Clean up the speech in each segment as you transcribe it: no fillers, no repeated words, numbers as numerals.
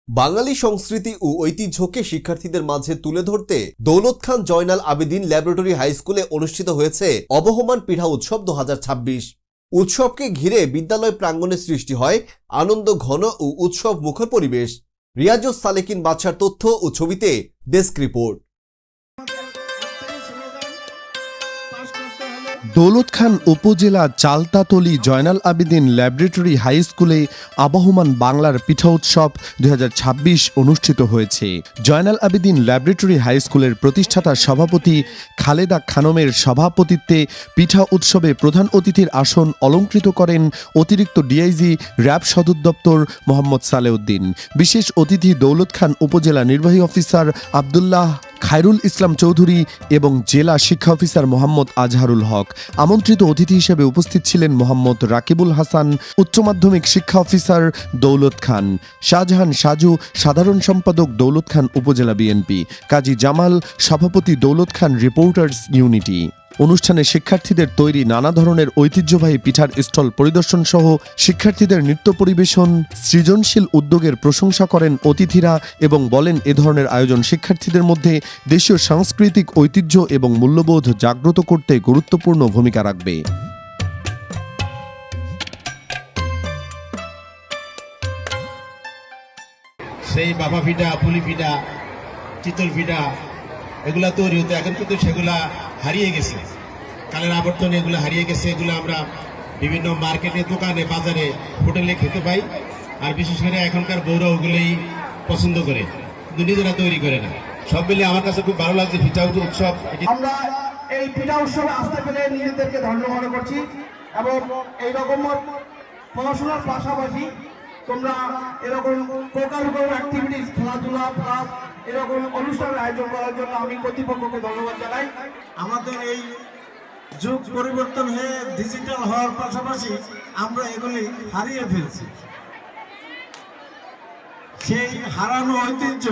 বাঙালি সংস্কৃতি ও ঐতিহ্যকে শিক্ষার্থীদের মাঝে তুলে ধরতে দৌলত খান জয়নাল আবেদিন ল্যাবরেটরি হাই স্কুলে অনুষ্ঠিত হয়েছে অবহমান পিঠা উৎসব 2026। উৎসবকে ঘিরে বিদ্যালয় প্রাঙ্গণে সৃষ্টি হয় আনন্দ ঘন ও উৎসব মুখর পরিবেশ। রিয়াজুস সালেকিন বাদশার তথ্য ও ছবিতে ডেস্ক রিপোর্ট। দৌলত খান উপজেলা চালতাতলী জয়নাল আবেদিন ল্যাবরেটরি হাই স্কুলে আবহমান বাংলার পিঠা উৎসব 2026 অনুষ্ঠিত হয়েছে। জয়নাল আবেদিন ল্যাবরেটরি হাই স্কুলের প্রতিষ্ঠাতা সভাপতি খালেদা খানমের সভাপতিত্বে পিঠা উৎসবে প্রধান অতিথির আসন অলংকৃত করেন অতিরিক্ত ডিআইজি র্যাব সদর দপ্তর মোহাম্মদ সালেউদ্দিন। বিশেষ অতিথি দৌলত খান উপজেলা নির্বাহী অফিসার আবদুল্লাহ খায়রুল ইসলাম চৌধুরী এবং জেলা শিক্ষা অফিসার মোহাম্মদ আজহারুল হক। আমন্ত্রিত অতিথি হিসেবে উপস্থিত ছিলেন মোহাম্মদ রাকিবুল হাসান, উচ্চ মাধ্যমিক শিক্ষা অফিসার দৌলত খান, শাহজাহান সাজু, সাধারণ সম্পাদক দৌলত খান উপজেলা বিএনপি, কাজী জামাল, সভাপতি দৌলত খান রিপোর্টার্স ইউনিটি। অনুষ্ঠানে শিক্ষার্থীদের তৈরি নানা ধরনের ঐতিহ্যবাহী পিঠার স্টল পরিদর্শন সহ শিক্ষার্থীদের নৃত্য পরিবেশন, সৃজনশীল উদ্যোগের প্রশংসা করেন অতিথিরা এবং বলেন এ ধরনের আয়োজন শিক্ষার্থীদের মধ্যে দেশীয় সাংস্কৃতিক ঐতিহ্য এবং মূল্যবোধ জাগ্রত করতে গুরুত্বপূর্ণ ভূমিকা রাখবে। সেই বাবা পিঠা, পুলি পিঠা, চিতল পিঠা এগুলা তৈরি হতো, এখন কিন্তু সেগুলা হারিয়ে গেছে, কালের আবর্তনে এগুলো হারিয়ে গেছে। এগুলো আমরা বিভিন্ন মার্কেটে, দোকানে, বাজারে, হোটেলে খেতে পাই। আর বিশেষ করে এখনকার বউরা ওগুলোই পছন্দ করে, কিন্তু নিজেরা তৈরি করে না। সব মিলে আমার কাছে খুব ভালো লাগছে পিঠা উৎসব। আমরা এই পিঠা উৎসবে আসতে পেরে নিজেদেরকে ধন্য মনে করছি এবং এইরকম পড়াশোনার পাশাপাশি তোমরা এরকম কোকার অ্যাক্টিভিটিস, খেলাধুলা প্লাস এরকম অনুষ্ঠানের আয়োজন করার জন্য আমি কর্তৃপক্ষকে ধন্যবাদ জানাই। আমাদের এই যুগ পরিবর্তন হয়ে ডিজিটাল হওয়ার পাশাপাশি আমরা এগুলি হারিয়ে ফেলছি। সেই হারানো ঐতিহ্য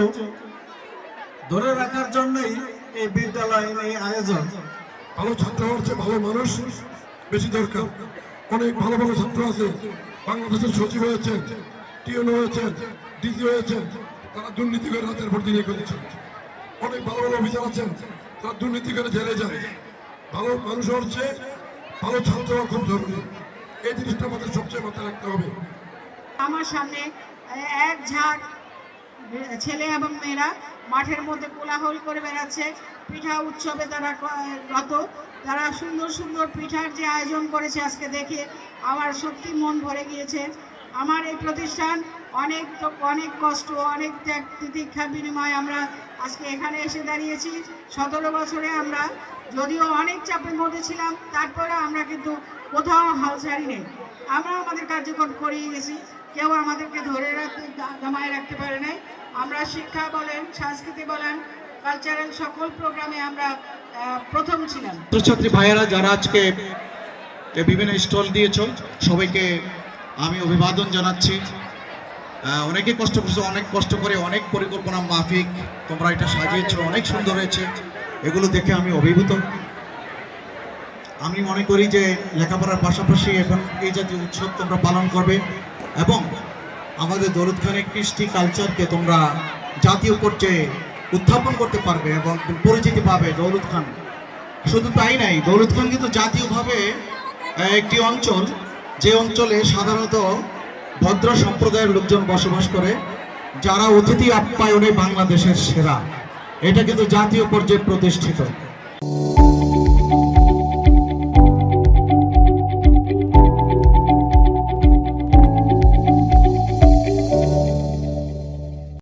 ধরে রাখার জন্যই এই বিদ্যালয়ের এই আয়োজন। ভালো ছাত্র হচ্ছে ভালো মানুষ বেশি দরকার। অনেক ভালো ভালো ছাত্র আছে, বাংলাদেশের সচিব হয়েছেন, টিএন হয়েছেন, ডিসি হয়েছেন, তারা দুর্নীতি করে রাতের ভোট দিয়ে করেছেন। অনেক ভালো ভালো অফিসার আছেন, তারা দুর্নীতি করে জেলে যায়। ভালো মানুষ হচ্ছে ভালো ছাত্র হওয়া খুব জরুরি। এই জিনিসটা আমাদের সবচেয়ে মাথায় রাখতে হবে। আমার সামনে এক ঝাঁক ছেলে এবং মেয়েরা মাঠের মধ্যে কোলাহল করে বেড়াচ্ছে। পিঠা উৎসবে তারা রত, তারা সুন্দর সুন্দর পিঠার যে আয়োজন করেছে আজকে দেখে আমার সত্যি মন ভরে গিয়েছে। আমার এই প্রতিষ্ঠান অনেক কষ্ট, অনেক ত্যাগ তিতিক্ষার বিনিময়ে আমরা আজকে এখানে এসে দাঁড়িয়েছি। 17 বছরে আমরা যদিও অনেক চাপের মধ্যে ছিলাম, তারপরে আমরা কিন্তু কোথাও হাল ছাড়ি নেই। আমরা আমাদের কার্যক্রম করিয়ে গেছি, কেউ আমাদেরকে ধরে রাখতে জমায়ে রাখতে পারে নাই। আমরা শিক্ষা বলেন, সংস্কৃতি বলেন, কালচারাল সকল প্রোগ্রামে আমরা প্রথম ছিলাম। ছাত্রছাত্রী ভাইয়েরা যারা আজকে বিভিন্ন স্টল দিয়েছ, সবাইকে আমি অভিবাদন জানাচ্ছি। অনেকে কষ্ট করছো, অনেক কষ্ট করে, অনেক পরিকল্পনা মাফিক তোমরা এটা সাজিয়েছ, অনেক সুন্দর হয়েছে। এগুলো দেখে আমি অভিভূত। আমি মনে করি যে লেখাপড়ার পাশাপাশি এখন এই জাতীয় উৎসব তোমরা পালন করবে এবং আমাদের দৌলত খানের কৃষ্টি কালচারকে তোমরা জাতীয় পর্যায়ে উত্থাপন করতে পারবে এবং পরিচিতি পাবে দৌলত খান। শুধু তাই নাই, দৌলত খান কিন্তু জাতীয়ভাবে একটি অঞ্চল, যে অঞ্চলে সাধারণত ভদ্র সম্প্রদায়ের লোকজন বসবাস করে, যারা অতিথি আপ্যায়নে বাংলাদেশের সেরা। এটা কিন্তু জাতীয় পর্যায়ে প্রতিষ্ঠিত।